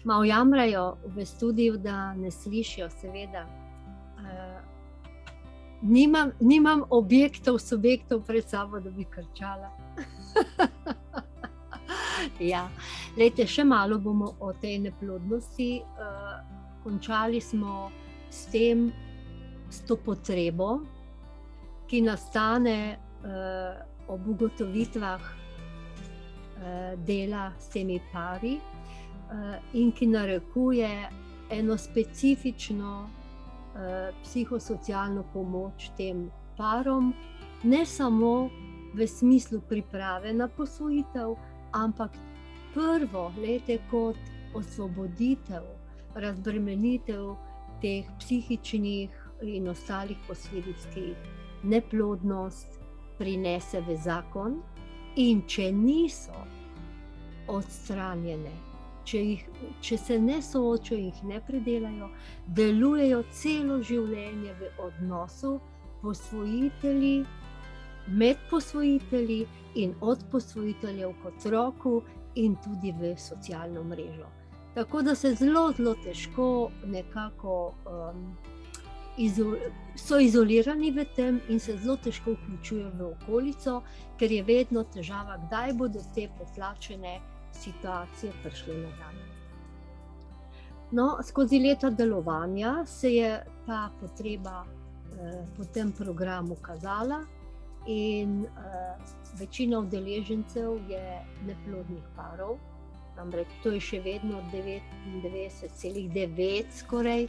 malo jamrajo v studiu, da ne slišijo, seveda. Nimam objektov, subjektov pred sabo, da bi kričala. Ja, glejte, še malo bomo o tej neplodnosti. Končali smo s tem, s to potrebo, ki nastane ob ugotovitvah dela s temi pari in ki narekuje eno specifično psihosocialno pomoč tem parom, ne samo v smislu priprave na posvojitev, ampak prvo, glejte, kot osvoboditev, razbremenitev teh psihičnih in ostalih posledic, ki neplodnost prinese v zakon, in če niso odstranjene, če se ne soočajo, jih ne predelajo, delujejo celo življenje v odnosu posvojitelji, med posvojitelji in od posvojiteljev k otroku in tudi v socialno mrežo. Tako da se zelo težko nekako so izolirani v tem in se zelo težko vključujejo v okolico, ker je vedno težava, kdaj bodo te potlačene situacije prišle na dan. No, skozi leta delovanja se je ta potreba po tem programu kazala in večina udeležencev je neplodnih parov, namreč to je še vedno 99,9 skoraj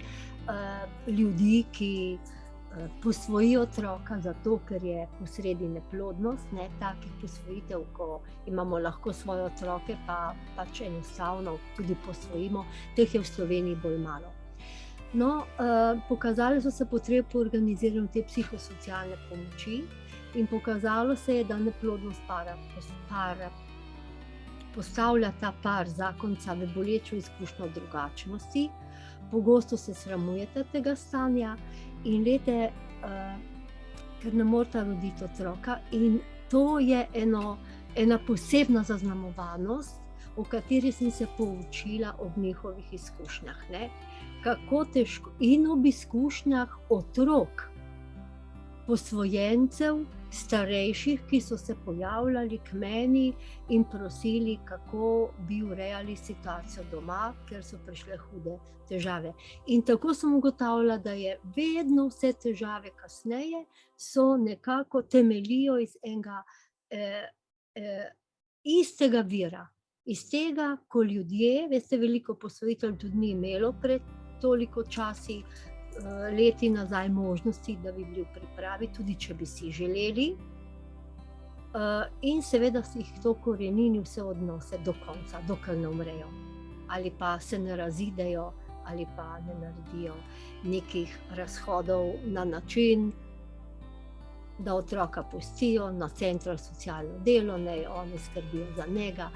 ljudi, ki posvojijo otroka zato, ker je posredi neplodnost, ne takih posvojitev, ko imamo lahko svoje otroke, pa pač enostavno tudi posvojimo, teh je v Sloveniji bolj malo. No, pokazali so se potrebe po organiziranju te psihosocialne pomoči in pokazalo se je, da neplodnost para postavlja ta par zakonca v bolečo izkušnjo drugačnosti, pogosto se sramujete tega stanja in glejte, ker ne moreta roditi otroka, in to je ena posebna zaznamovanost, o kateri sem se poučila ob njihovih izkušnjah, ne? Kako težko in ob izkušnjah otrok, posvojencev, starejših, ki so se pojavljali k meni in prosili, kako bi urejali situacijo doma, ker so prišle hude težave. In tako sem ugotavljala, da je vedno vse težave kasneje so nekako temeljijo iz enega istega vira. Iz tega, ko ljudje, veste, veliko posvojitelj tudi ni imelo pred toliko časi, leti nazaj možnosti, da bi bili v pripravi, tudi če bi si želeli. In seveda si jih to korenini vse odnose do konca, dokler ne umrejo. Ali pa se ne razidejo, ali pa ne naredijo nekih razhodov na način, da otroka pustijo na centru za socialno delo, naj oni skrbijo za njega,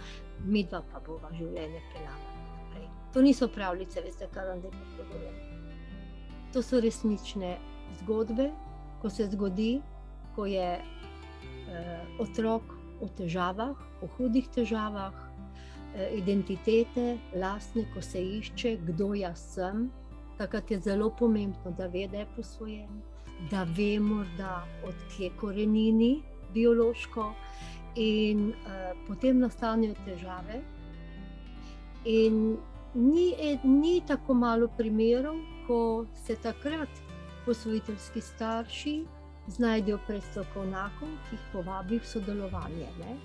midva pa bova življenje peljala naprej. To niso pravljice, veste, kar vam zdaj povedam. To so resnične zgodbe, ko se zgodi, ko je otrok v težavah, v hudih težavah, identitete lastne, ko se išče, kdo jaz sem, takrat je zelo pomembno, da ve, da je posvojen, da ve morda od kje korenini biološko in potem nastanejo težave. In ni tako malo primerov, ko se takrat posvojiteljski starši znajdejo pred strokovnjakom, ki jih povabi v sodelovanje, ne?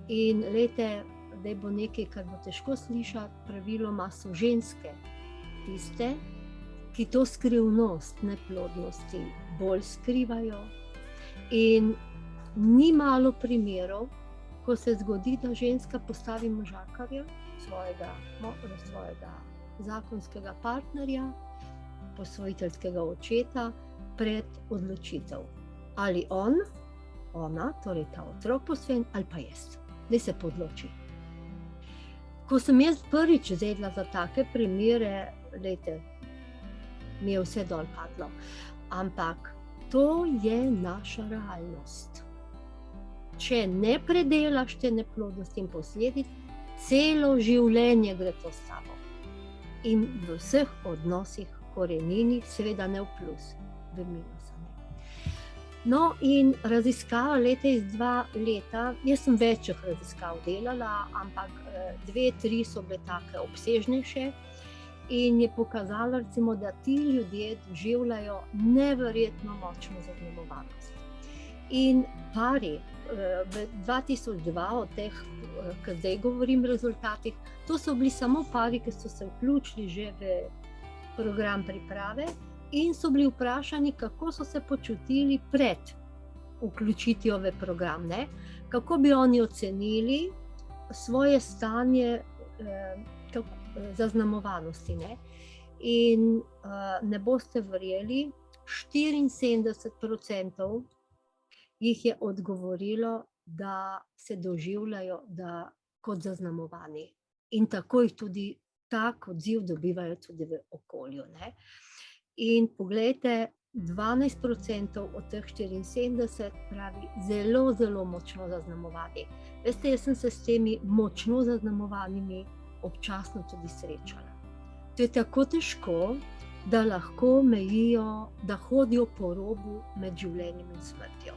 In glejte, zdaj bo nekaj, kar bo težko slišati, praviloma so ženske tiste, ki to skrivnost neplodnosti bolj skrivajo, in ni malo primerov, ko se zgodi, da ženska postavi možakarja, svojega zakonskega partnerja, posvojiteljskega očeta, pred odločitev. Ali ona, torej ta otrok posvojen, ali pa jaz. Daj se podloči. Ko sem jaz prvič zvedela za take primere, glejte, mi je vse dol padlo. Ampak to je naša realnost. Če ne predelaš te neplodnosti in posledic, celo življenje gre to s sabo. in v vseh odnosih korenini, seveda ne v plus, v minus. No, in raziskava leta iz 2 leta, jaz sem večjih raziskav delala, ampak 2, 3 so bile take obsežnejše in je pokazala, recimo, da ti ljudje doživljajo neverjetno močno zaznamovanost. In pari v 2002, od teh, ki zdaj govorim rezultatih, to so bili samo pari, ki so se vključili že v program priprave in so bili vprašani, kako so se počutili pred vključitvijo v program, ne? Kako bi oni ocenili svoje stanje zaznamovanosti. Ne? In ne boste verjeli, 74% jih je odgovorilo, da se doživljajo kot zaznamovani. In tako jih tudi tak odziv dobivajo tudi v okolju. Ne? In poglejte, 12% od teh 74 pravi zelo, zelo močno zaznamovani. Veste, jaz sem se s temi močno zaznamovanimi občasno tudi srečala. To je tako težko, da lahko mejijo, da hodijo po robu med življenjem in smrtjo.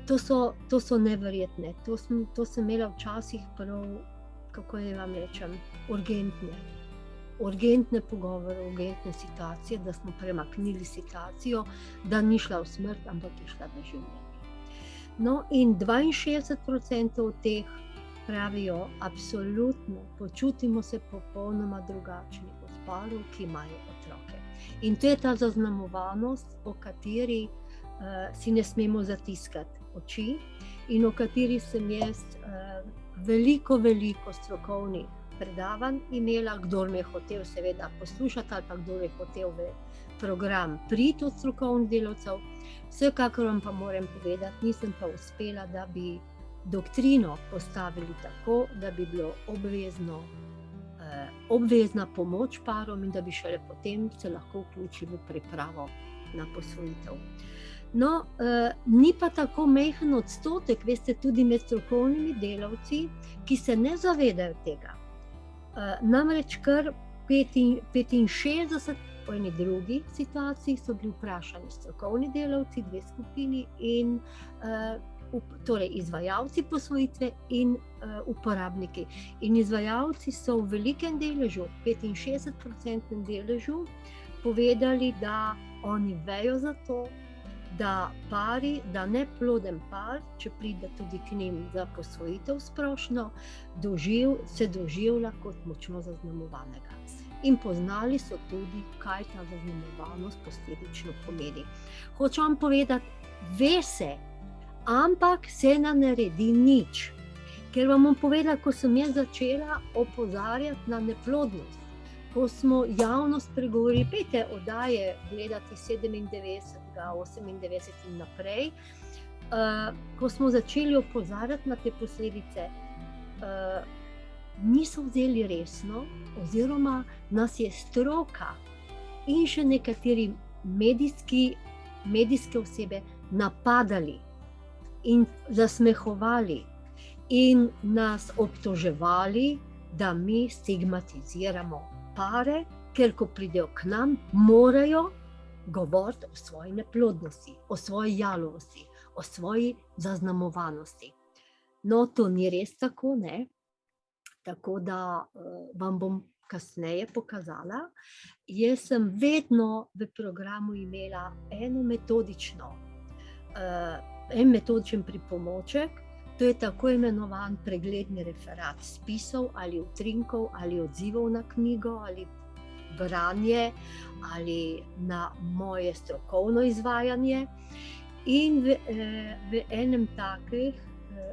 To so neverjetne. To sem imela včasih prav, kako naj vam rečem, urgentne pogovore, urgentne situacije, da smo premaknili situacijo, da ni šla v smrt, ampak je šla v življenje. No, in 62% teh pravijo, absolutno, počutimo se popolnoma drugačni od parov, ki imajo otroke. In to je ta zaznamovanost, o kateri si ne smemo zatiskati oči in o kateri sem jaz veliko strokovnih predavanj imela, kdor me je hotel seveda poslušati ali pa kdor je hotel v program priti od strokovnih delavcev. Vsekakor vam pa moram povedati, nisem pa uspela, da bi doktrino postavili tako, da bi bilo obvezna pomoč parom in da bi šele potem se lahko vključili v pripravo na posvojitev. No, ni pa tako majhen odstotek, veste, tudi med strokovnimi delavci, ki se ne zavedajo tega. Namreč kar 65 po eni drugi situaciji so bili vprašani strokovni delavci, 2 skupini, in torej izvajalci posvojitve in uporabniki. In izvajalci so v velikem deležu, 65% deležu, povedali, da oni vejo za to, da neploden par, če pride tudi k njim za posvojitev sprošno, se doživlja kot močno zaznamovanega. In poznali so tudi, kaj ta zaznamovanost posledično pomeni. Hočem vam povedati, ve se, ampak se ne naredi nič. Ker vam bom povedala, ko sem jaz začela opozarjati na neplodnost, ko smo javnost pregovorili, pejte oddaje gledati 97, 98 in naprej, ko smo začeli opozarjati na te posledice, niso vzeli resno, oziroma nas je stroka in še nekateri medijske osebe napadali in zasmehovali in nas obtoževali, da mi stigmatiziramo pare, ker ko pridejo k nam, morajo govoriti o svoji neplodnosti, o svoji jalovosti, o svoji zaznamovanosti. No, to ni res tako, ne? Tako da vam bom kasneje pokazala. Jaz sem vedno v programu imela en metodičen pripomoček, to je tako imenovan pregledni referat spisov ali utrinkov ali odzivov na knjigo ali branje ali na moje strokovno izvajanje. In v enem takih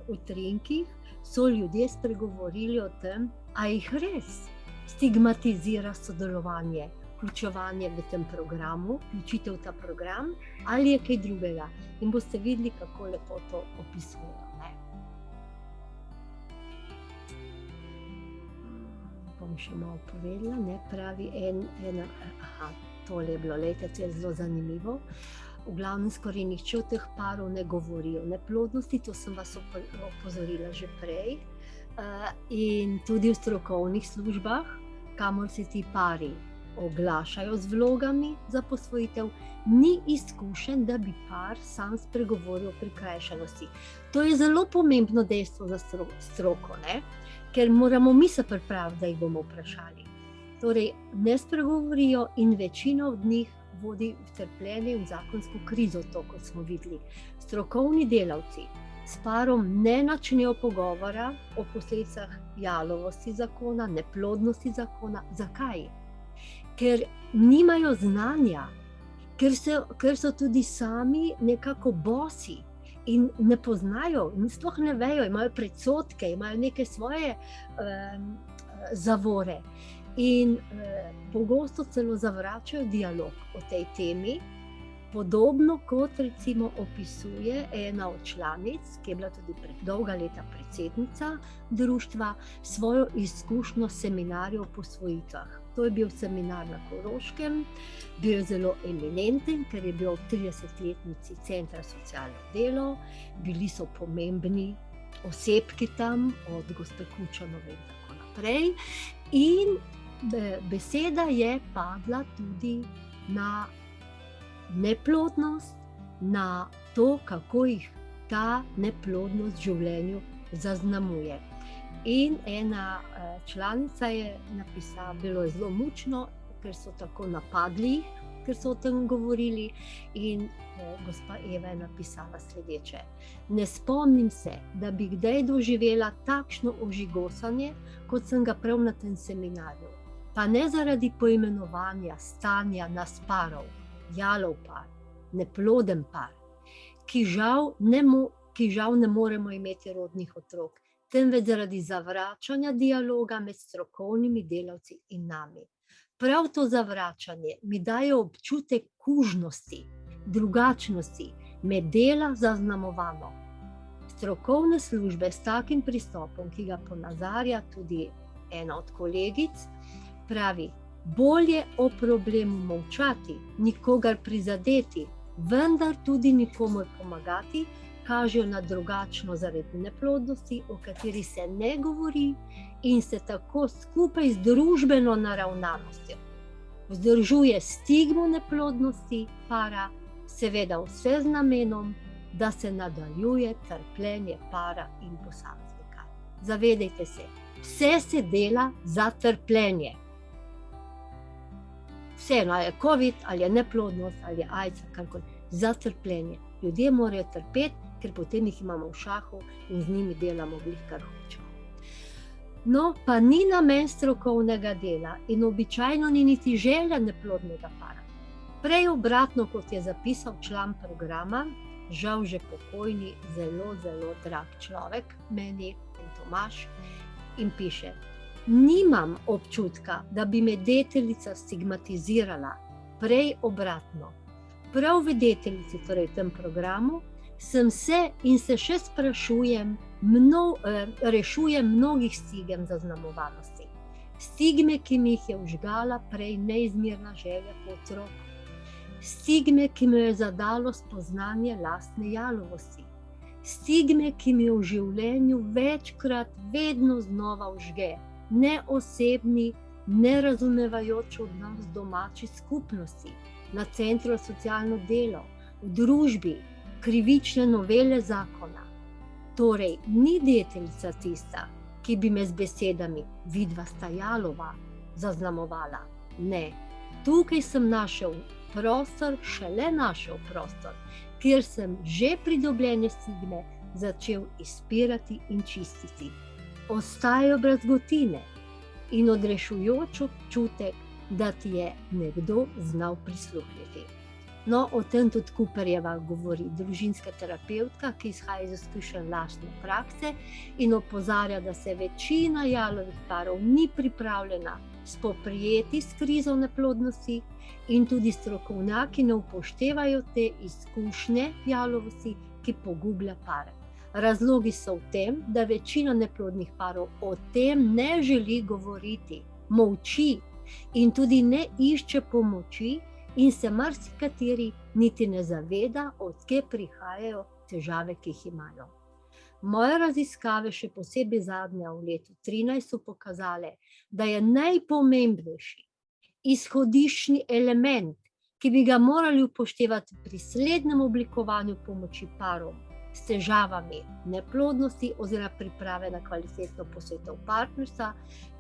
utrinkih so ljudje spregovorili o tem, a jih res stigmatizira sodelovanje, vključevanje v tem programu, vključitev v ta program, ali je kaj drugega. In boste videli, kako lepo to opisujejo. Bom še malo povedala, ne, pravi tole je bilo, lejte, to je zelo zanimivo. V glavnem skoraj nihče od teh parov ne govori o neplodnosti, to sem vas opozorila že prej. In tudi v strokovnih službah, kamor se ti pari oglašajo z vlogami za posvojitev, ni izkušen, da bi par sam spregovoril o prikrajšanosti. To je zelo pomembno dejstvo za stroko, ne? Ker moramo mi se pripraviti, da jih bomo vprašali. Torej, ne spregovorijo in večina od njih vodi v trpljenje in zakonsko krizo, to, kot smo videli. Strokovni delavci s parom ne načnejo pogovora o posledicah jalovosti zakona, neplodnosti zakona. Zakaj? Ker nimajo znanja, ker so tudi sami nekako bosi in ne poznajo, sploh ne vejo, imajo predsodke, imajo neke svoje zavore in pogosto celo zavračajo dialog o tej temi, podobno kot recimo opisuje ena od članic, ki je bila tudi dolga leta predsednica društva, svojo izkušnjo seminarjev o posvojitvah. To je bil seminar na Koroškem, bil je zelo eminenten, ker je bil ob 30-letnici Centra socialno delo, bili so pomembni osebki tam, od gospe Kučanove in tako naprej. In beseda je padla tudi na neplodnost, na to, kako jih ta neplodnost v življenju zaznamuje. In ena članica je napisala, bilo je zelo mučno, ker so tako napadli, ker so o tem govorili, in gospa Eva je napisala sledeče: ne spomnim se, da bi kdaj doživela takšno ožigosanje, kot sem ga prav na tem seminarju. Pa ne zaradi poimenovanja stanja nas parov, jalov par, neploden par, ki žal ne moremo imeti rodnih otrok, temveč zaradi zavračanja dialoga med strokovnimi delavci in nami. Prav to zavračanje mi daje občutek kužnosti, drugačnosti, me dela zaznamovano. Strokovne službe s takim pristopom, ki ga ponazarja tudi ena od kolegic, pravi: bolje o problemu molčati, nikogar prizadeti, vendar tudi nikomur pomagati, kažejo na drugačno zaradi neplodnosti, o kateri se ne govori in se tako skupaj z družbeno naravnanostjo vzdržuje stigmo neplodnosti para, seveda vse z namenom, da se nadaljuje trpljenje para in posameznika. Zavedajte se, vse se dela za trpljenje. Vseeno, ali je COVID, ali je neplodnost, ali je AIDS, karkoli, za trpljenje. Ljudje morajo trpeti, ker potem jih imamo v šahu in z njimi delamo glih, kar hočemo. No, pa ni namen strokovnega dela in običajno ni niti želja neplodnega para. Prej obratno, kot je zapisal član programa, žal že pokojni, zelo, zelo drag človek, meni in Tomaž, in piše: nimam občutka, da bi me deteljica stigmatizirala, prej obratno. Prav v deteljici, torej v tem programu, sem se in se še sprašujem, rešujem mnogih stigem zaznamovanosti. Stigme, ki mi jih je vžgala prej neizmerna želja po otroku. Stigme, ki mi je zadalo spoznanje lastne jalovosti. Stigme, ki mi v življenju večkrat, vedno znova vžge neosebni, nerazumevajoč odnos v domači skupnosti, na centru za socialno delo, v družbi, krivične novele zakona. Torej, ni deteljica tista, ki bi me z besedami vidva sta jalova zaznamovala. Ne, tukaj sem našel prostor, šele našel prostor, kjer sem že pridobljene stigme začel izpirati in čistiti. Ostajajo brazgotine in odrešujoč občutek, da ti je nekdo znal prisluhniti. No, o tem tudi Cooperjeva govori, družinska terapevtka, ki izhaja iz izkušenj lastne prakse in opozarja, da se večina jalovih parov ni pripravljena spoprijeti s krizo neplodnosti in tudi strokovnjaki ne upoštevajo te izkušnje jalovosti, ki pogublja pare. Razlogi so v tem, da večina neplodnih parov o tem ne želi govoriti, molči in tudi ne išče pomoči in se marsikateri niti ne zaveda, od kje prihajajo težave, ki jih imajo. Moje raziskave, še posebej zadnja v letu 13, so pokazale, da je najpomembnejši izhodiščni element, ki bi ga morali upoštevati pri slednjem oblikovanju pomoči parom s težavami neplodnosti oziroma priprave na kvalitetno posvetov partnerstva,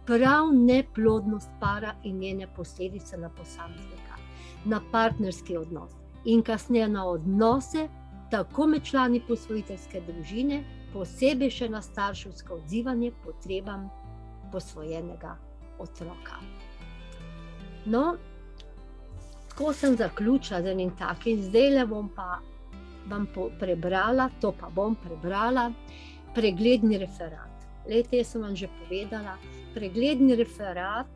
prav neplodnost para in njene posledice na posameznika, na partnerski odnos in kasneje na odnose tako med člani posvojiteljske družine, posebej še na starševsko odzivanje potrebam posvojenega otroka. No, tako sem zaključila z enim takim, zdajle bom pa vam prebrala, pregledni referat. Glejte, jaz sem vam že povedala, pregledni referat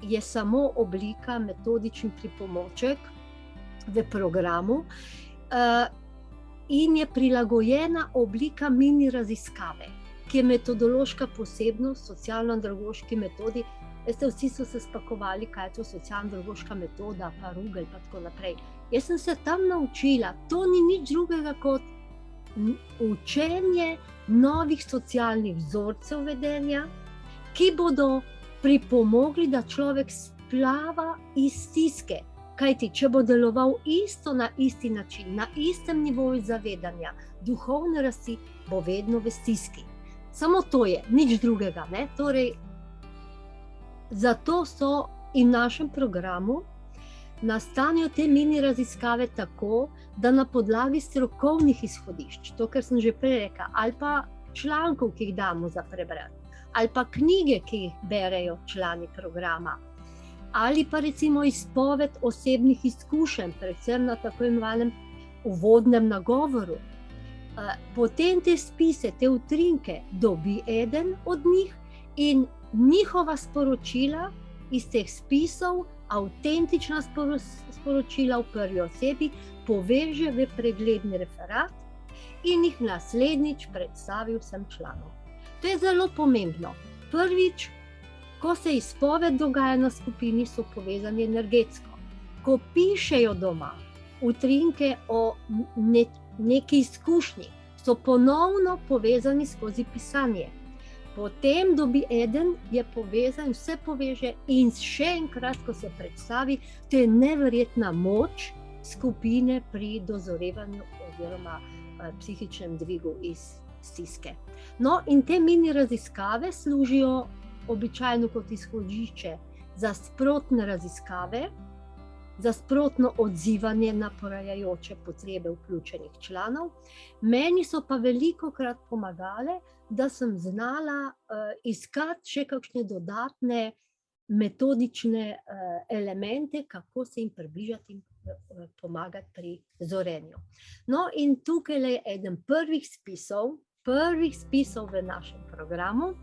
je samo oblika, metodični pripomoček v programu in je prilagojena oblika mini raziskave, ki je metodološka posebnost socialno-andragoški metodi. Veste, vsi so se spakovali, kaj je to socialno-andragoška metoda, pa Rugel, pa tako naprej. Jaz sem se tam naučila, to ni nič drugega kot učenje novih socialnih vzorcev vedenja, ki bodo pripomogli, da človek splava iz stiske. Kajti, če bo deloval isto na isti način, na istem nivoju zavedanja, duhovne rasti, bo vedno v stiski. Samo to je, nič drugega, ne? Torej, zato so in v našem programu nastanejo te mini raziskave tako, da na podlagi strokovnih izhodišč, to, kar sem že prej rekla, ali pa člankov, ki jih damo za prebrati, ali pa knjige, ki jih berejo člani programa, ali pa recimo izpoved osebnih izkušenj, predvsem na tako imenovanem uvodnem nagovoru. Potem te spise, te utrinke dobi eden od njih in njihova sporočila iz teh spisov, avtentična sporočila v prvi osebi, poveže v pregledni referat in jih naslednjič predstavi vsem članom. To je zelo pomembno. Prvič, ko se izpoved dogaja na skupini, so povezani energetsko. Ko pišejo doma utrinke o neki izkušnji, so ponovno povezani skozi pisanje. Potem dobi eden, je povezan, vse poveže in še enkrat, ko se predstavi, to je neverjetna moč skupine pri dozorevanju oziroma psihičnem dvigu iz stiske. No, in te mini raziskave služijo običajno kot izhodišče za sprotne raziskave, za sprotno odzivanje na porajajoče potrebe vključenih članov. Meni so pa velikokrat pomagale, da sem znala iskati še kakšne dodatne metodične elemente, kako se jim približati in pomagati pri zorenju. No, in tukaj je eden prvih spisov v našem programu,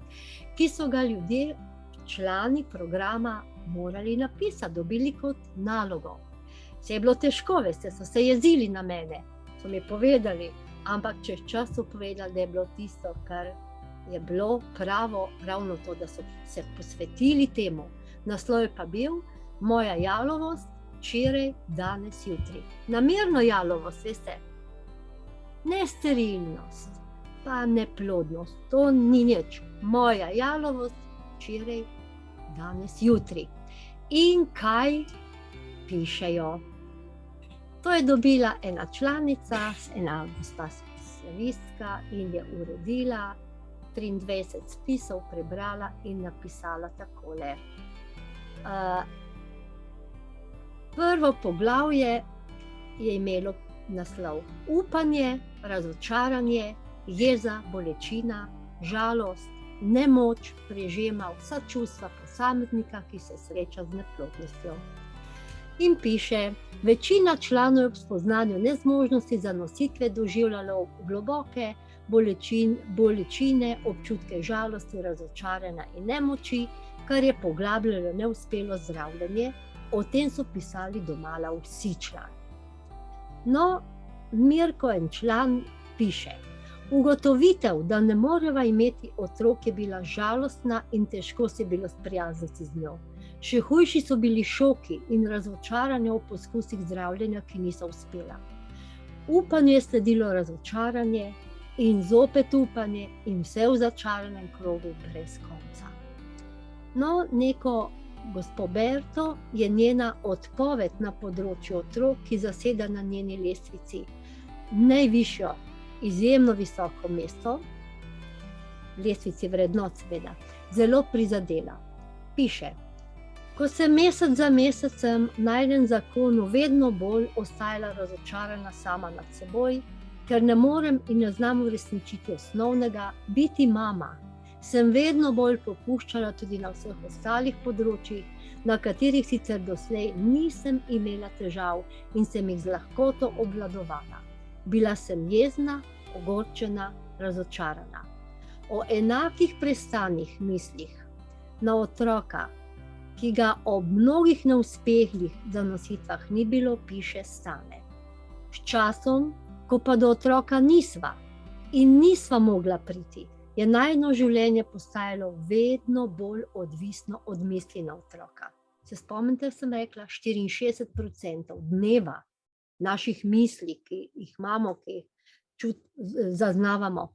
ki so ga ljudje, člani programa, morali napisati, dobili kot nalogo. Se je bilo težko, veste, so se jezili na mene, so mi povedali, ampak čez čas so povedali, da je bilo tisto, kar je bilo pravo, ravno to, da so se posvetili temu. Naslov je pa bil Moja jalovost, včeraj, danes, jutri. Namerno jalovost, veste, ne sterilnost, pa neplodnost, to ni nič. Moja jalovost, včeraj, danes, jutri. In kaj pišejo? To je dobila ena članica, ena gospa specialistka in je uredila 23 spisov, prebrala in napisala takole. Prvo poglavje je imelo naslov Upanje, razočaranje, jeza, bolečina, žalost, nemoč, prežema vsa čustva posameznika, ki se sreča z neplodnostjo. In piše, večina članov je ob spoznanju nezmožnosti za nositve doživljalo globoke bolečine, občutke žalosti, razočaranja in nemoči, kar je poglabljalo neuspelo zdravljenje. O tem so pisali domala vsi člani. No, Mirko, en član, piše, ugotovitev, da ne moreva imeti otrok, je bila žalostna in težko se je bilo sprijazniti z njo. Še hujši so bili šoki in razočaranje o poskusih zdravljenja, ki niso uspela. Upanju je sledilo razočaranje, in zopet upanje in vse v začaranem krogu brez konca. No, neko gospo Berto je njena odpoved na področju otrok, ki zaseda na njeni lestvici najvišjo, izjemno visoko mesto, lestvici vrednot seveda, zelo prizadela. Piše: ko sem mesec za mesecem najden zakonu vedno bolj ostajala razočarana sama nad seboj, ker ne morem in ne znam uresničiti osnovnega, biti mama, sem vedno bolj popuščala tudi na vseh ostalih področjih, na katerih sicer doslej nisem imela težav in sem jih z lahkoto obvladovala. Bila sem jezna, ogorčena, razočarana. O enakih prestanih mislih na otroka, ki ga ob mnogih neuspehih zanositvah ni bilo, piše Stane. S časom, ko pa do otroka nisva in nisva mogla priti, je najino življenje postajalo vedno bolj odvisno od misli na otroka. Se spomnite, sem rekla, 64% dneva naših misli, ki jih imamo, ki jih zaznavamo,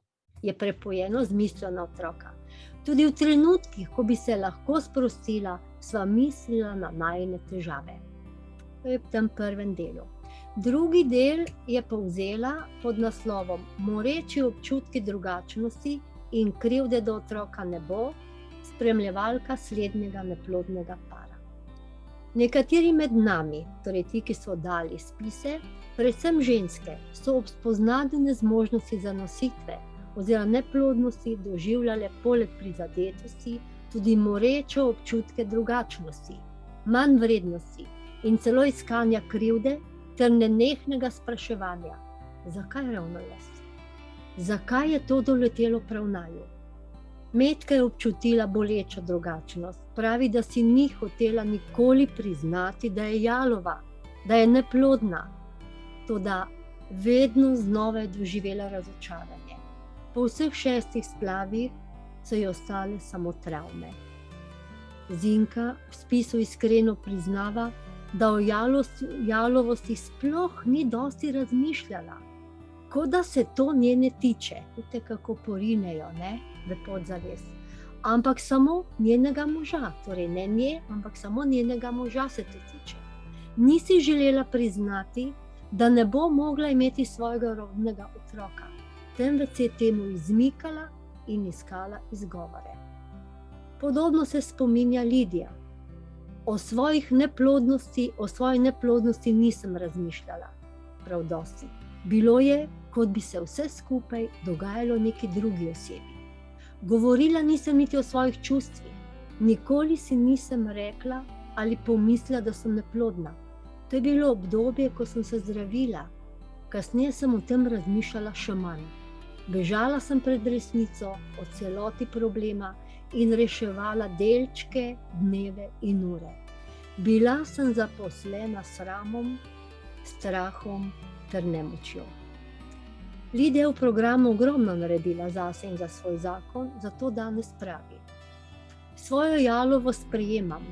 je prepojeno z mislijo na otroka. Tudi v trenutkih, ko bi se lahko sprostila, sva mislila na najine težave. To je v tem prvem delu. Drugi del je povzela pod naslovom Moreči občutki drugačnosti in krivde do otroka ne bo, spremljevalka slednjega neplodnega para. Nekateri med nami, torej ti, ki so dali spise, predvsem ženske, so ob spoznanju nezmožnosti zanositve oziroma neplodnosti doživljale poleg prizadetosti tudi moreče občutke drugačnosti, manj vrednosti in celo iskanja krivde ter nenehnega spraševanja, zakaj ravno jaz? Zakaj je to doletelo prav naju? Metka je občutila bolečo drugačnost, pravi, da si ni hotela nikoli priznati, da je jalova, da je neplodna, toda vedno znova je doživela razočaranje. Po vseh 6 splavih so ji ostale samo travme. Zinka v spisu iskreno priznava, da o jalovosti sploh ni dosti razmišljala, kot da se to njene tiče, vidite, kako porinejo, ne, v podzavest. Ampak samo njenega moža, torej ne nje, ampak samo njenega moža se to tiče. Ni si želela priznati, da ne bo mogla imeti svojega rodnega otroka, temveč se je temu izmikala in iskala izgovore. Podobno se spominja Lidija. O svoji neplodnosti nisem razmišljala prav dosti. Bilo je, kot bi se vse skupaj dogajalo neki drugi osebi. Govorila nisem niti o svojih čustvih. Nikoli si nisem rekla ali pomislila, da sem neplodna. To je bilo obdobje, ko sem se zdravila. Kasneje sem o tem razmišljala še manj. Bežala sem pred resnico, o celoti problema in reševala delčke, dneve in ure. Bila sem zaposlena s sramom, strahom ter nemočjo. Lidija je v programu ogromno naredila zase in za svoj zakon, zato danes pravi: svojo jalovo sprejemam,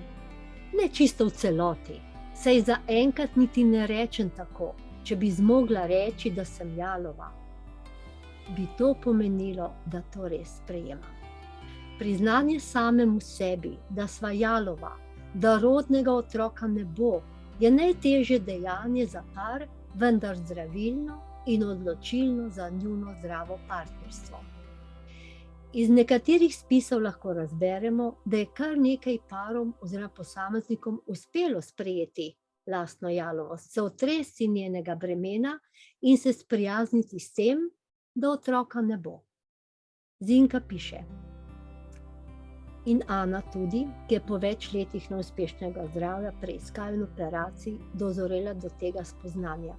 ne čisto v celoti, saj zaenkrat niti ne rečem tako, če bi zmogla reči, da sem jalova. Bi to pomenilo, da to res sprejemam. Priznanje samemu sebi, da sva jalova, da rodnega otroka ne bo, je najtežje dejanje za par, vendar zdravilno in odločilno za njuno zdravo partnerstvo. Iz nekaterih spisov lahko razberemo, da je kar nekaj parom oziroma posameznikom uspelo sprejeti lastno jalovost, se otresti njenega bremena in se sprijazniti s tem, da otroka ne bo. Zinka piše: in Ana tudi, ki je po več letih neuspešnega zdravja, preiskav in operacij dozorela do tega spoznanja.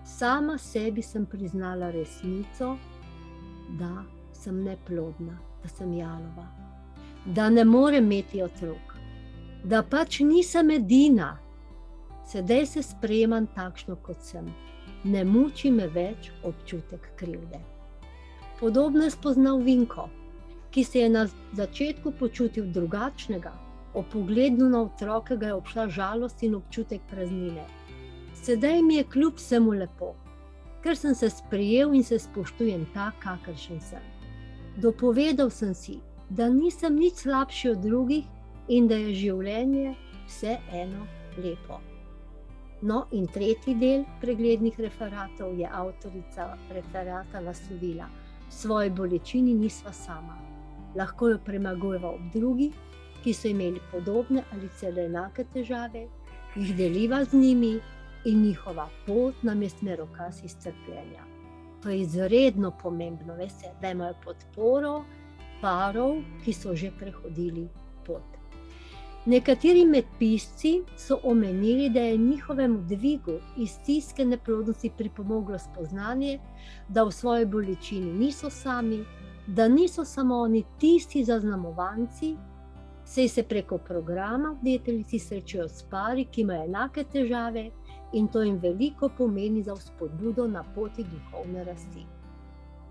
Sama sebi sem priznala resnico, da sem neplodna, da sem jalova, da ne morem imeti otrok, da pač nisem edina. Sedaj se sprejemam takšno, kot sem. Ne muči me več občutek krivde. Podobno je spoznal Vinko, ki se je na začetku počutil drugačnega, ob pogledu na otroka ga je obšla žalost in občutek praznine. Sedaj mi je kljub vsemu lepo. ker sem se sprejel in se spoštujem tak, kakršen sem. Dopovedal sem si, da nisem nič slabši od drugih in da je življenje vseeno lepo. No, in tretji del preglednih referatov je avtorica referata naslovila: V svoji bolečini nisva sama. Lahko jo premagujeva ob drugih, ki so imeli podobne ali celo enake težave, jih deliva z njimi in njihova pot nam je smerokaz iztrpljenja. To je izredno pomembno, veste, da imajo podporo parov, ki so že prehodili pot. Nekateri med pisci so omenili, da je njihovemu dvigu iz stiske neplodnosti pripomoglo spoznanje, da v svoji bolečini niso sami, da niso samo oni tisti zaznamovanci, saj se preko programa v Deteljici srečajo s pari, ki imajo enake težave, in to jim veliko pomeni za vzpodbudo na poti duhovne rasti.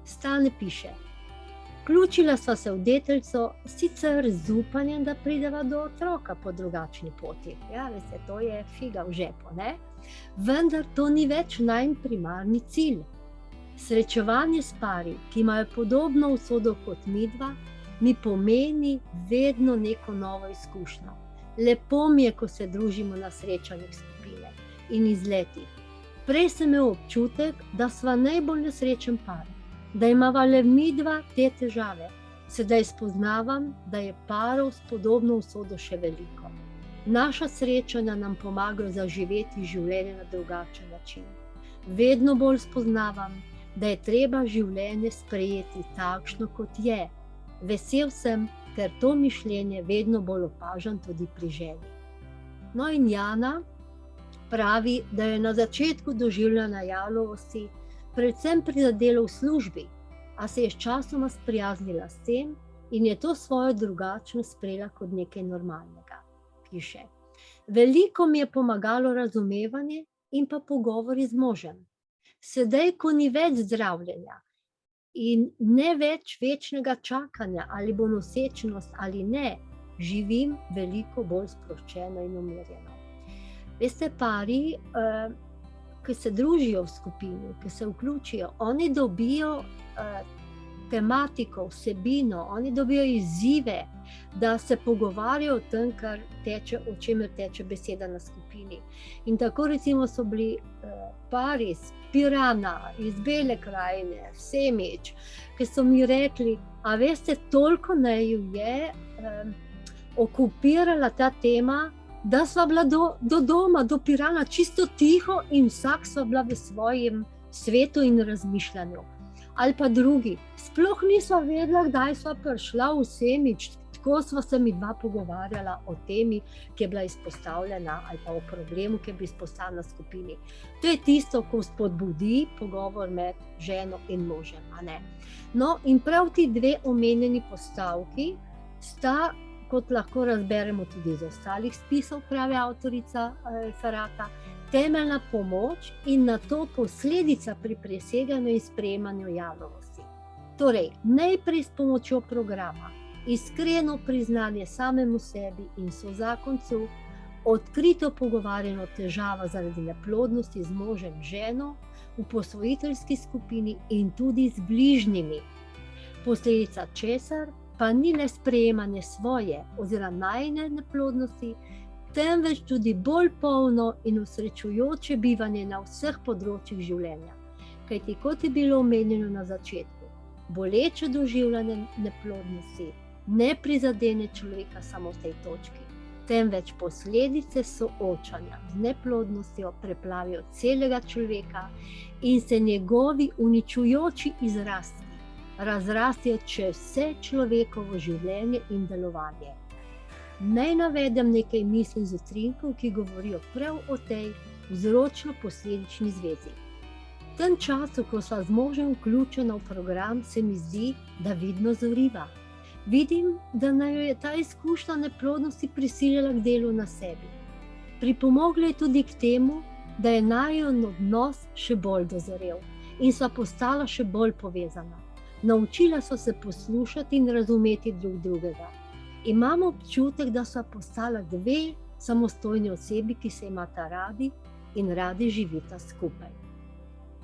Stane piše: Vključila sva se v Deteljico, sicer z upanjem, da prideva do otroka po drugačni poti. Ja, veste, to je figa v žepu, ne? Vendar to ni več najin primarni cilj. Srečevanje s pari, ki imajo podobno usodo kot midva, mi pomeni vedno neko novo izkušnjo. Lepo mi je, ko se družimo na srečanjih skupine in izletih. Prej sem imel občutek, da sva najbolj nesrečen par, da imava le midva te težave. Sedaj spoznavam, da je parov s podobno usodo še veliko. Naša srečanja nam pomagajo zaživeti življenje na drugačen način. Vedno bolj spoznavam, da je treba življenje sprejeti takšno, kot je. Vesel sem, ker to mišljenje vedno bolj opažam tudi pri ženi. No, in Jana pravi, da je na začetku doživljanja jalovosti predvsem prizadelo v službi, a se je sčasoma sprijaznila s tem in je to svojo drugačnost sprejela kot nekaj normalnega. Piše: Veliko mi je pomagalo razumevanje in pa pogovori z možem. Sedaj, ko ni več zdravljenja in ne več večnega čakanja, ali bo nosečnost ali ne, živim veliko bolj sproščeno in umirjeno. Veste, pari, ki se družijo v skupini, ki se vključijo, oni dobijo tematiko, vsebino, oni dobijo izzive, da se pogovarjajo o tem, o čemer teče beseda na skupini. In tako recimo so bili pari iz Pirana, iz Bele krajine, Semič, ki so mi rekli: A veste, toliko naju je okupirala ta tema, da sva bila do doma, do Pirana, čisto tiho in vsak sva bila v svojem svetu in razmišljanju. Ali pa drugi, sploh nisva vedela, kdaj sva prišla v Semič, tako sva se mi dva pogovarjala o temi, ki je bila izpostavljena, ali pa o problemu, ki je bil izpostavljen na skupini. To je tisto, ko spodbudi pogovor med ženo in možem, a ne? No, in prav ti dve omenjeni postavki sta, kot lahko razberemo tudi iz ostalih spisov, pravi avtorica referata, temeljna pomoč in nato posledica pri preseganju in sprejemanju jalovosti. Torej, najprej s pomočjo programa, iskreno priznanje samemu sebi in sozakoncu, odkrito pogovarjanje o težavah zaradi neplodnosti z možem, ženo, v posvojiteljski skupini in tudi z bližnjimi. Posledica česar pa ni le sprejemanje svoje oziroma najine neplodnosti, temveč tudi bolj polno in osrečujoče bivanje na vseh področjih življenja. Kajti, kot je bilo omenjeno na začetku, boleče doživljanje neplodnosti ne prizadene človeka samo v tej točki, temveč posledice soočanja z neplodnostjo preplavijo celega človeka in se njegovi uničujoči izrastki razrastijo čez vse človekovo življenje in delovanje. Naj navedem nekaj misli iz utrinkov, ki govorijo prav o tej vzročno-posledični zvezi. V tem času, ko sva z možem vključena v program, se mi zdi, da vidno zoriva. Vidim, da naj jo je ta izkušnja neplodnosti prisiljala k delu na sebi. Pripomogla je tudi k temu, da je najin odnos še bolj dozorel in sva postala še bolj povezana. Naučila sva se poslušati in razumeti drug drugega. Imam občutek, da sva postala dve samostojni osebi, ki se imata radi in radi živita skupaj.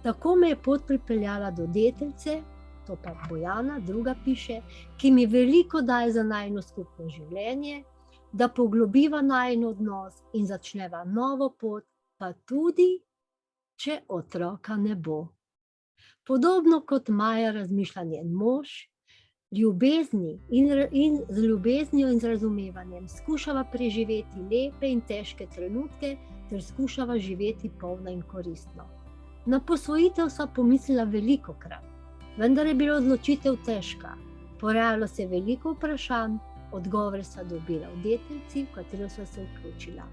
Tako me je pot pripeljala do deteljice, to pa Bojana, druga piše, ki mi veliko daje za najino skupno življenje, da poglobiva najin odnos in začneva novo pot, pa tudi, če otroka ne bo. Podobno kot Maja razmišlja njen mož, ljubezni in z ljubeznijo in z razumevanjem skušava preživeti lepe in težke trenutke ter skušava živeti polno in koristno. Na posvojitev sva pomislila velikokrat, vendar je bila odločitev težka. Porajalo se je veliko vprašanj, odgovore sva dobila v deteljici, v katero sva se vključila.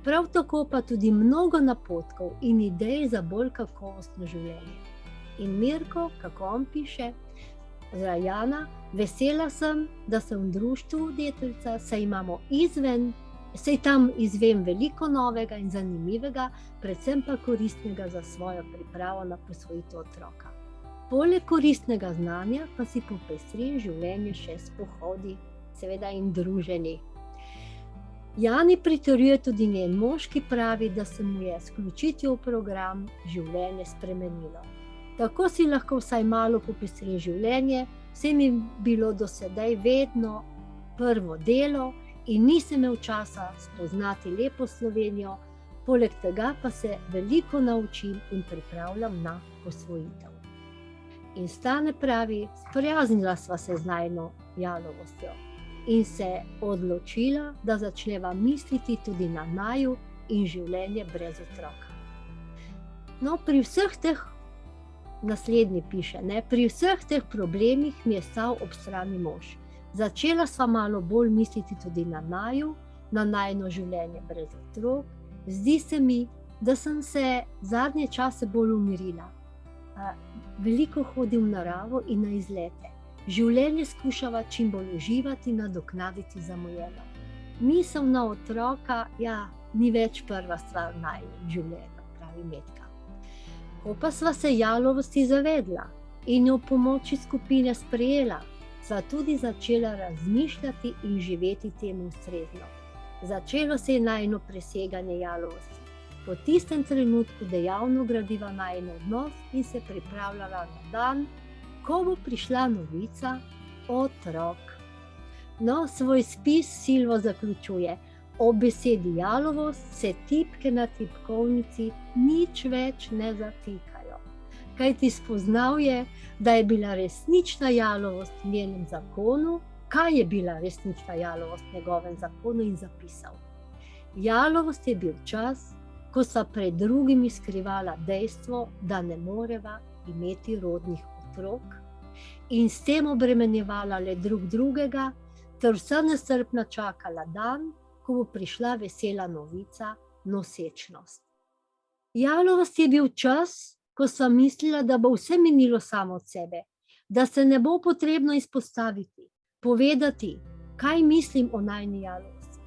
Prav tako pa tudi mnogo napotkov in idej za bolj kakovostno življenje. In Mirko, kako on piše, Jana, vesela sem, da sem v društvu deteljica, saj tam izvem veliko novega in zanimivega, predvsem pa koristnega za svojo pripravo na posvojitev otroka. Poleg koristnega znanja pa si popestrim življenje še s pohodi, seveda in druženji. Jani pritrjuje tudi njen mož, ki pravi, da se mu je s vključitvijo v program življenje spremenilo. Tako si lahko vsaj malo popestrim življenje, vse mi je bilo do sedaj vedno prvo delo in nisem imel časa spoznati lepo Slovenijo, poleg tega pa se veliko naučim in pripravljam na posvojitev. In Stane pravi, sprijaznila sva se z najino jalovostjo in se odločila, da začneva misliti tudi na naju in življenje brez otroka. No, pri vseh teh, naslednji piše, pri vseh teh problemih mi je stal ob strani mož. Začela sva malo bolj misliti tudi na naju, na najino življenje brez otrok. Zdi se mi, da sem se zadnje čase bolj umirila. Veliko hodim v naravo in na izlete. Življenje skušava čim bolj uživati in nadoknaditi zamujeno. Misel na otroka, ni več prva stvar v najinem življenju, pravi Metka. Ko pa sva se jalovosti zavedla in jo pomoči skupine sprejela, sva tudi začela razmišljati in živeti temu ustrezno. Začelo se je najino preseganje jalovosti. Po tistem trenutku dejavno gradiva najin odnos in se pripravljala na dan, ko bo prišla novica otrok. No, svoj spis Silvo zaključuje. O besedi jalovost se tipke na tipkovnici nič več ne zatikajo. Kajti spoznal je, da je bila resnična jalovost v njenem zakonu, kaj je bila resnična jalovost v njegovem zakonu in zapisal. Jalovost je bil čas, ko sta pred drugimi skrivala dejstvo, da ne moreva imeti rodnih otrok in s tem obremenjevala le drugega, ter vsa nestrpno čakala dan, ko bo prišla vesela novica, nosečnost. Jalovost je bil čas, ko sva mislila, da bo vse minilo samo od sebe, da se ne bo potrebno izpostaviti, povedati, kaj mislim o najini jalovosti.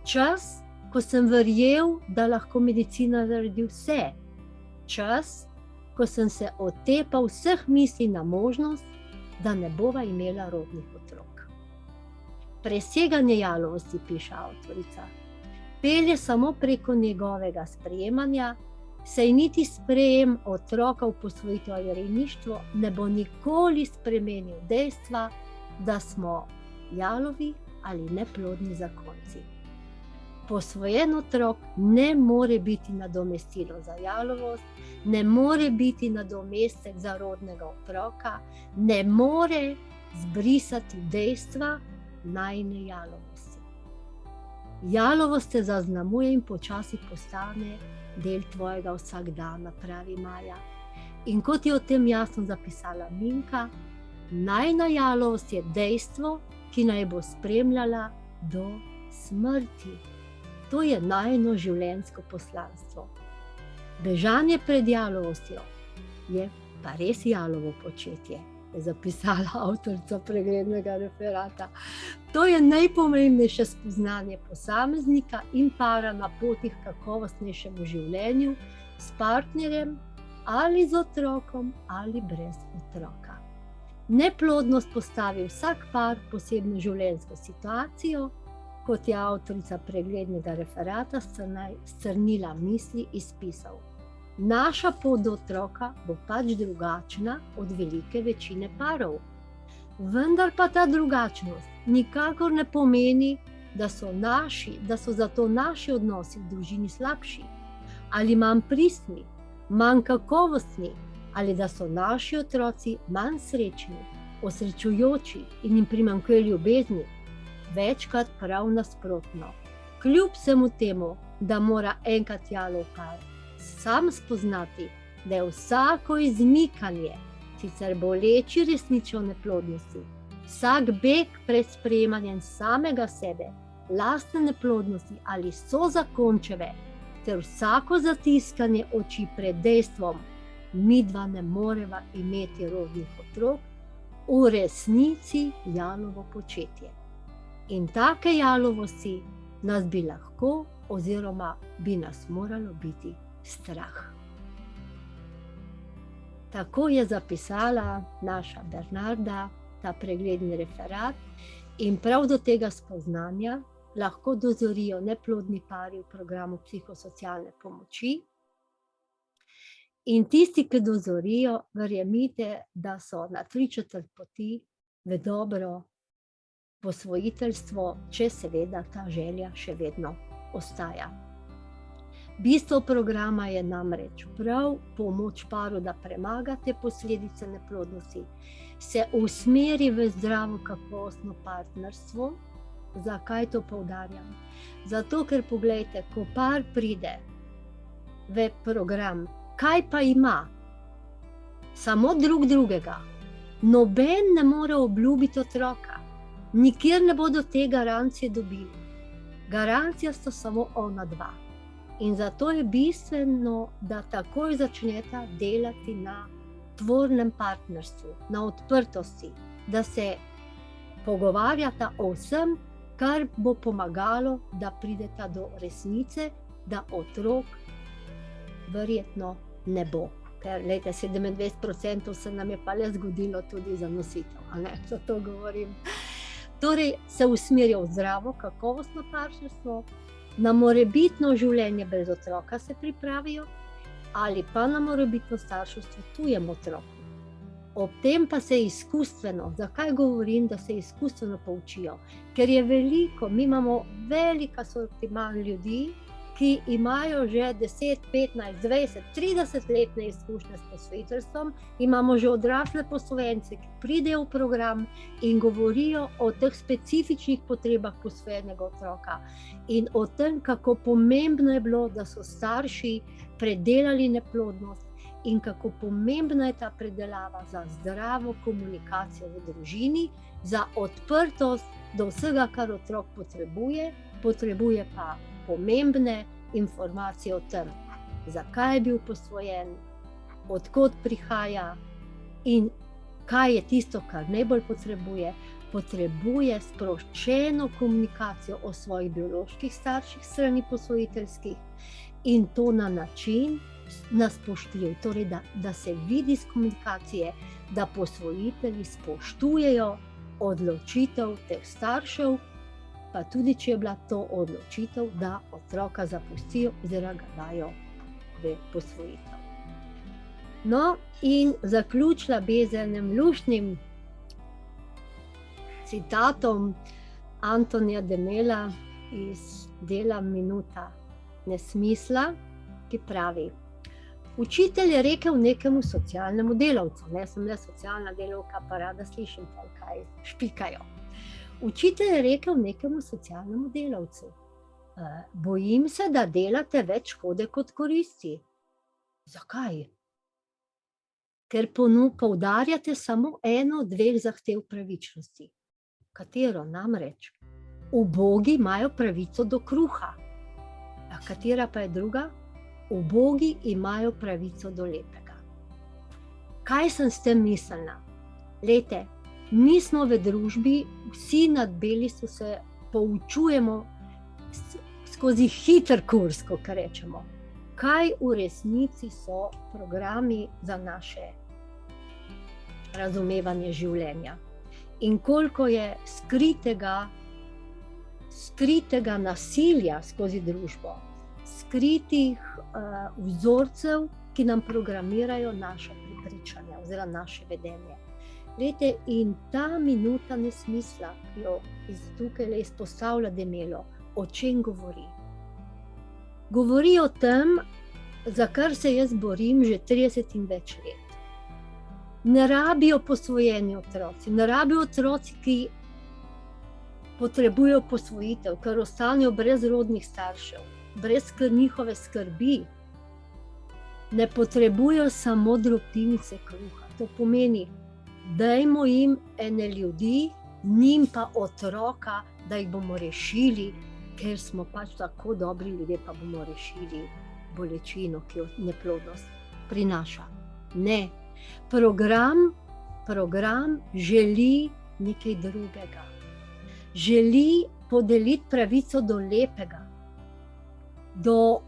Čas, ko sem verjel, da lahko medicina naredi vse. Čas, ko sem se otepal vseh misli na možnost, da ne bova imela rodnih otrok. Preseganje jalovosti, piše avtorica, pelje samo preko njegovega sprejemanja, saj niti sprejem otroka v posvojitev ali rejništvo ne bo nikoli spremenil dejstva, da smo jalovi ali neplodni zakonci. Posvojen otrok ne more biti nadomestilo za jalovost, ne more biti nadomestek za rodnega otroka, ne more zbrisati dejstva najine jalovosti. Jalovost te zaznamuje in počasi postane del tvojega vsakdana, pravi Maja. In kot je o tem jasno zapisala Minka, najina jalovost je dejstvo, ki naj bo spremljala do smrti. To je najino življenjsko poslanstvo. Bežanje pred jalovostjo je pa res jalovo početje, je zapisala avtorica preglednega referata. To je najpomembnejše spoznanje posameznika in para na poti k kakovostnejšemu življenju s partnerjem ali z otrokom ali brez otroka. Neplodnost postavi vsak par posebno življenjsko situacijo, kot je avtorica preglednega referata strnila misli iz spisov. Naša pot do otroka bo pač drugačna od velike večine parov. Vendar pa ta drugačnost nikakor ne pomeni, da so zato naši odnosi v družini slabši, ali manj pristni, manj kakovostni, ali da so naši otroci manj srečni, osrečujoči in jim primanjkuje ljubezni. Večkrat prav nasprotno. Kljub vsemu temu, da mora enkrat jalov par sam spoznati, da je vsako izmikanje, sicer boleči resnično neplodnosti, vsak beg pred sprejemanjem samega sebe, lastne neplodnosti ali sozakončeve, ter vsako zatiskanje oči pred dejstvom, midva ne moreva imeti rodnih otrok, v resnici jalovo početje. In take jalovosti nas bi lahko oziroma bi nas moralo biti strah. Tako je zapisala naša Bernarda ta pregledni referat in prav do tega spoznanja lahko dozorijo neplodni pari v programu psihosocialne pomoči. In tisti, ki dozorijo, verjemite, da so na 3/4 poti v dobro posvojiteljstvo, če seveda ta želja še vedno ostaja. Bistvo programa je namreč prav pomoč paru, da premaga te posledice neplodnosti, se usmeri v zdravo kakovostno partnerstvo. Zakaj to poudarjam? Zato, ker poglejte, ko par pride v program, kaj pa ima? Samo drugega. Noben ne more obljubiti otroka. Nikjer ne bodo te garancije dobili. Garancija sta samo ona dva. In zato je bistveno, da takoj začneta delati na tvornem partnerstvu, na odprtosti, da se pogovarjata o vsem, kar bo pomagalo, da prideta do resnice, da otrok verjetno ne bo. Ker, lejte, 27% se nam je pa le zgodilo tudi za nositev, zato govorim. Torej, se usmerijo v zdravo, kakovostno partnerstvo, na morebitno življenje brez otroka se pripravijo, ali pa na morebitno starševstvo tujem otroku. Ob tem pa se izkustveno, zakaj govorim, da se izkustveno poučijo? Ker je veliko, mi imamo velika sortiman ljudi, ki imajo že 10, 15, 20, 30 letne izkušnje s posvojiteljstvom, imamo že odrasle posvojence, ki pridejo v program in govorijo o teh specifičnih potrebah posvojenega otroka in o tem, kako pomembno je bilo, da so starši predelali neplodnost in kako pomembna je ta predelava za zdravo komunikacijo v družini, za odprtost do vsega, kar otrok potrebuje pa pomembne informacije o tem, zakaj je bil posvojen, od kod prihaja in kaj je tisto, kar najbolj potrebuje. Potrebuje sproščeno komunikacijo o svojih bioloških starših strani posvojiteljskih in to na način, spoštljiv, torej da se vidi iz komunikacije, da posvojitelji spoštujejo odločitev teh staršev, pa tudi če je bila to odločitev, da otroka zapustijo oziroma ga dajo v posvojitev. No, in zaključila bi z enim luštnim citatom Antonija Demela iz dela Minuta nesmisla, ki pravi: Učitelj je rekel nekemu socialnemu delavcu, ne sem le socialna delavka, pa rada slišim tam, kaj špikajo. Učitelj je rekel nekemu socialnemu delavcu: bojim se, da delate več škode kot koristi. Zakaj? Ker poudarjate samo eno od dveh zahtev pravičnosti. Katero namreč? Ubogi imajo pravico do kruha. A katera pa je druga? Ubogi imajo pravico do lepega. Kaj sem s tem mislila? Lejte, mi smo v družbi, vsi nad Belisu se poučujemo skozi hiter kurs, kot rečemo. Kaj v resnici so programi za naše razumevanje življenja? In koliko je skritega nasilja skozi družbo, skritih vzorcev, ki nam programirajo naše prepričanja oziroma naše vedenje. Glejte, in ta minuta nesmisla, ki jo tukaj izpostavlja Demelo, o čem govori? Govori o tem, za kar se jaz borim že 30 in več let. Ne rabijo posvojeni otroci, ne rabijo otroci, ki potrebujejo posvojitev, ker ostanejo brez rodnih staršev, brez njihove skrbi. Ne potrebujejo samo drobtinice kruha. To pomeni, dajmo jim ene ljudi, njim pa otroka, da jih bomo rešili, ker smo pač tako dobri ljudje, pa bomo rešili bolečino, ki jo neplodnost prinaša. Ne. Program želi nekaj drugega. Želi podeliti pravico do lepega, do,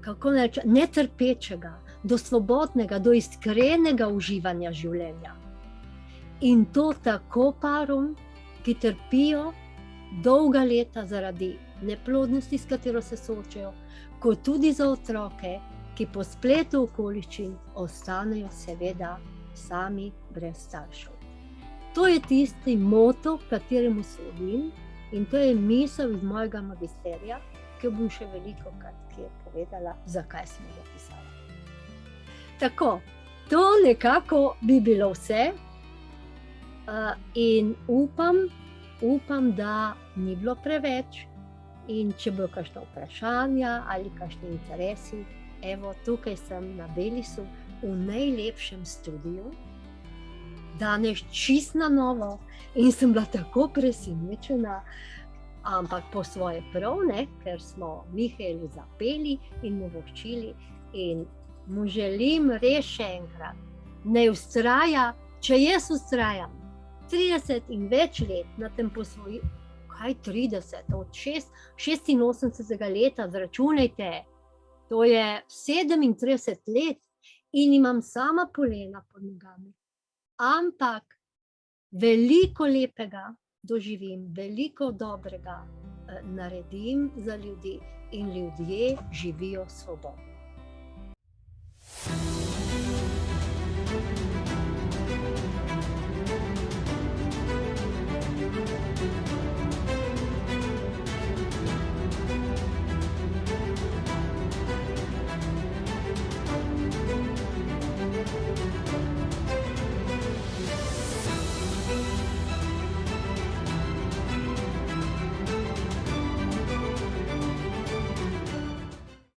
kako naj rečem, netrpečega, do svobodnega, do iskrenega uživanja življenja. In to tako parom, ki trpijo dolga leta zaradi neplodnosti, s katero se soočajo, kot tudi za otroke, ki po spletu okoliščin ostanejo seveda sami brez staršev. To je tisti moto, kateremu sledim, in to je misel iz mojega magisterija, ki bom še velikokrat povedala, zakaj sem ga pisala. Tako, to nekako bi bilo vse, in upam, da ni bilo preveč, in če bo kakšno vprašanja ali kakšni interesi, evo, tukaj sem na Belisu, v najlepšem studiu, danes čisto na novo, in sem bila tako presenečena, ampak po svoje prav, ker smo Mihaelu zapeli in mu voščili, in mu želim res še enkrat, naj vztraja, če jaz vztrajam 30 in več let na tem posvojilu, kaj 30, od 86. leta, zračunajte, to je 37 let in imam sama polena pod nogami. Ampak veliko lepega doživim, veliko dobrega naredim za ljudi in ljudje živijo svobodno.